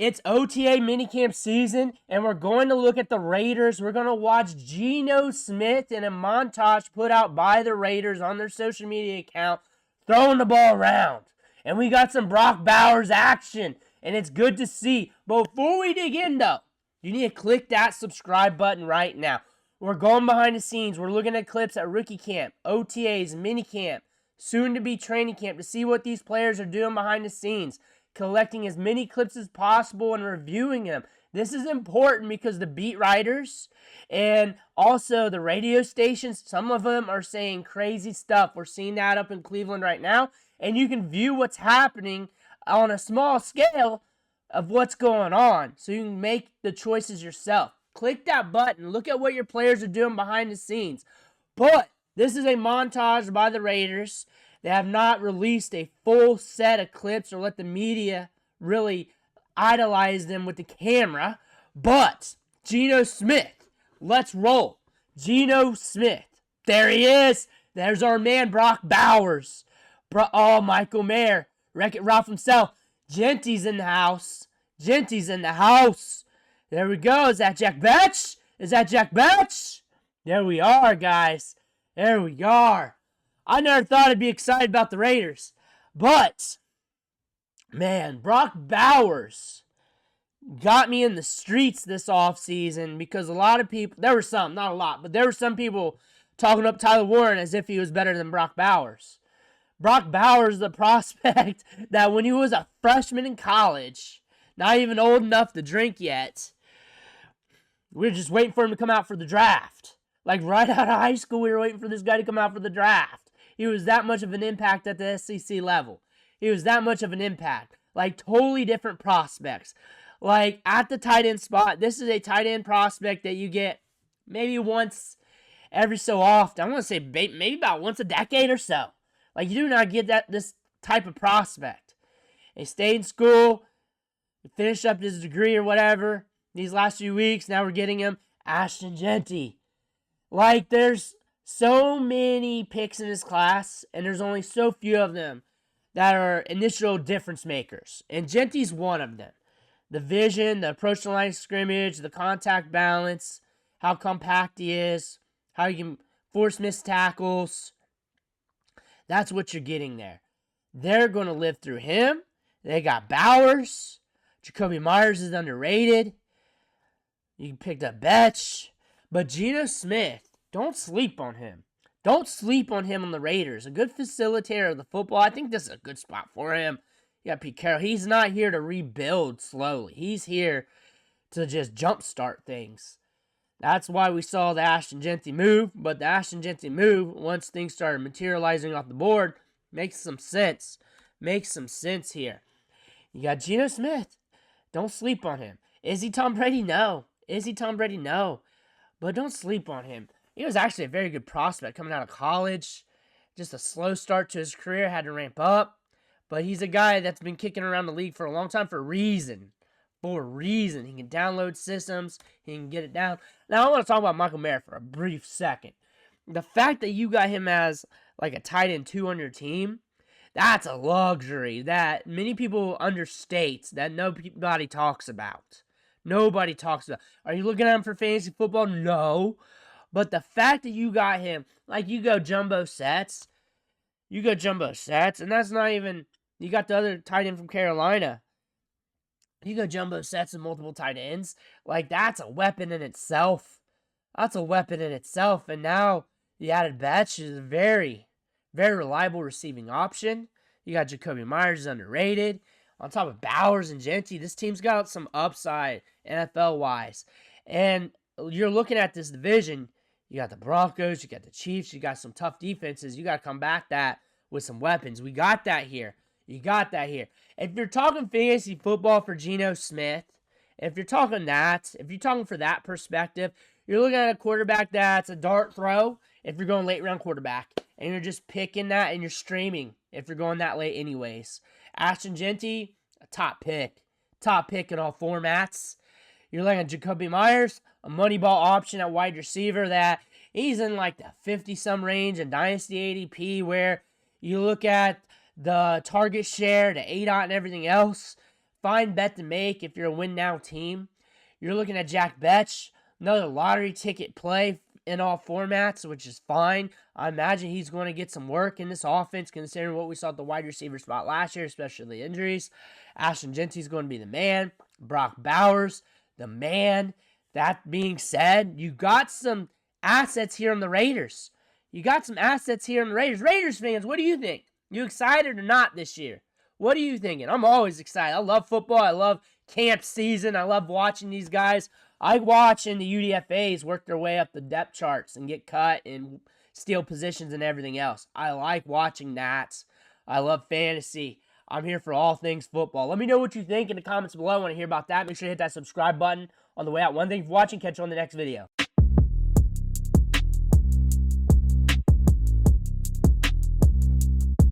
It's OTA minicamp season, and we're going to look at the Raiders. We're going to watch Geno Smith in a montage put out by the Raiders on their social media account, throwing the ball around. And we got some Brock Bowers action, and it's good to see. But before we dig in, though, you need to click that subscribe button right now. We're going behind the scenes. We're looking at clips at rookie camp, OTAs, minicamp, soon-to-be training camp to see what these players are doing behind the scenes, collecting as many clips as possible and reviewing them. This is important because the beat writers and also the radio stations, some of them are saying crazy stuff. We're seeing that up in Cleveland right now, and you can view what's happening on a small scale of what's going on, so you can make the choices yourself. Click that button. Look at what your players are doing behind the scenes. But this is a montage by the Raiders. They have not released a full set of clips or let the media really idolize them with the camera. But Geno Smith, let's roll. Geno Smith. There he is. There's our man, Brock Bowers. Michael Mayer. Wreck-It Ralph himself. Jeanty's in the house. Jeanty's in the house. There we go. Is that Jack Betch? Is that Jack Betch? There we are, guys. There we are. I never thought I'd be excited about the Raiders. But, man, Brock Bowers got me in the streets this offseason because a lot of people, there were some, not a lot, but there were some people talking up Tyler Warren as if he was better than Brock Bowers. Brock Bowers is the prospect that when he was a freshman in college, not even old enough to drink yet, we were just waiting for him to come out for the draft. Like right out of high school, we were waiting for this guy to come out for the draft. He was that much of an impact at the SEC level. He was that much of an impact. Like totally different prospects. Like at the tight end spot, this is a tight end prospect that you get maybe once every so often. I want to say maybe about once a decade or so. Like you do not get this type of prospect. He stayed in school, finished up his degree or whatever these last few weeks. Now we're getting him Ashton Jeanty. Like, there's so many picks in this class, and there's only so few of them that are initial difference makers. And Jeanty's one of them. The vision, the approach to the line of scrimmage, the contact balance, how compact he is, how he can force missed tackles. That's what you're getting there. They're going to live through him. They got Bowers. Jacoby Myers is underrated. You picked up Betch. But Geno Smith, don't sleep on him. Don't sleep on him on the Raiders. A good facilitator of the football. I think this is a good spot for him. You got Pete Carroll. He's not here to rebuild slowly. He's here to just jumpstart things. That's why we saw the Ashton Jeanty move. But the Ashton Jeanty move, once things started materializing off the board, makes some sense. Makes some sense here. You got Geno Smith. Don't sleep on him. Is he Tom Brady? No. Is he Tom Brady? No. But don't sleep on him. He was actually a very good prospect coming out of college. Just a slow start to his career. Had to ramp up. But he's a guy that's been kicking around the league for a long time for a reason. For a reason. He can download systems. He can get it down. Now, I want to talk about Michael Mayer for a brief second. The fact that you got him as like a tight end 2 on your team, that's a luxury that many people understate, that nobody talks about. Nobody talks about. Are you looking at him for fantasy football? No. But the fact that you got him, like you go jumbo sets, and that's not even, you got the other tight end from Carolina. You go jumbo sets and multiple tight ends, like that's a weapon in itself. That's a weapon in itself. And now you added Betch, is a very, very reliable receiving option. You got Jacoby Myers, is underrated. On top of Bowers and Jeanty, this team's got some upside NFL-wise. And you're looking at this division, you got the Broncos, you got the Chiefs, you got some tough defenses. You got to combat that with some weapons. We got that here. You got that here. If you're talking fantasy football for Geno Smith, if you're talking for that perspective, you're looking at a quarterback that's a dart throw if you're going late round quarterback. And you're just picking that and you're streaming if you're going that late anyways. Ashton Jeanty, a top pick. Top pick in all formats. You're looking at Jacoby Myers, a money ball option at wide receiver that he's in like the 50-some range in Dynasty ADP, where you look at the target share, the ADOT and everything else fine bet to make if you're a win-now team. You're looking at Jack Betch, another lottery ticket play in all formats, which is fine. I imagine he's going to get some work in this offense, considering what we saw at the wide receiver spot last year, especially the injuries. Ashton Jeanty is going to be the man. Brock Bowers, the man. That being said, you got some assets here on the Raiders. Raiders fans, what do you think? You excited or not this year? What are you thinking? I'm always excited. I love football. I love camp season. I love watching these guys. I watch in the UDFAs work their way up the depth charts and get cut and steal positions and everything else. I like watching that. I love fantasy. I'm here for all things football. Let me know what you think in the comments below. I want to hear about that. Make sure to hit that subscribe button on the way out. One thing for watching. Catch you on the next video.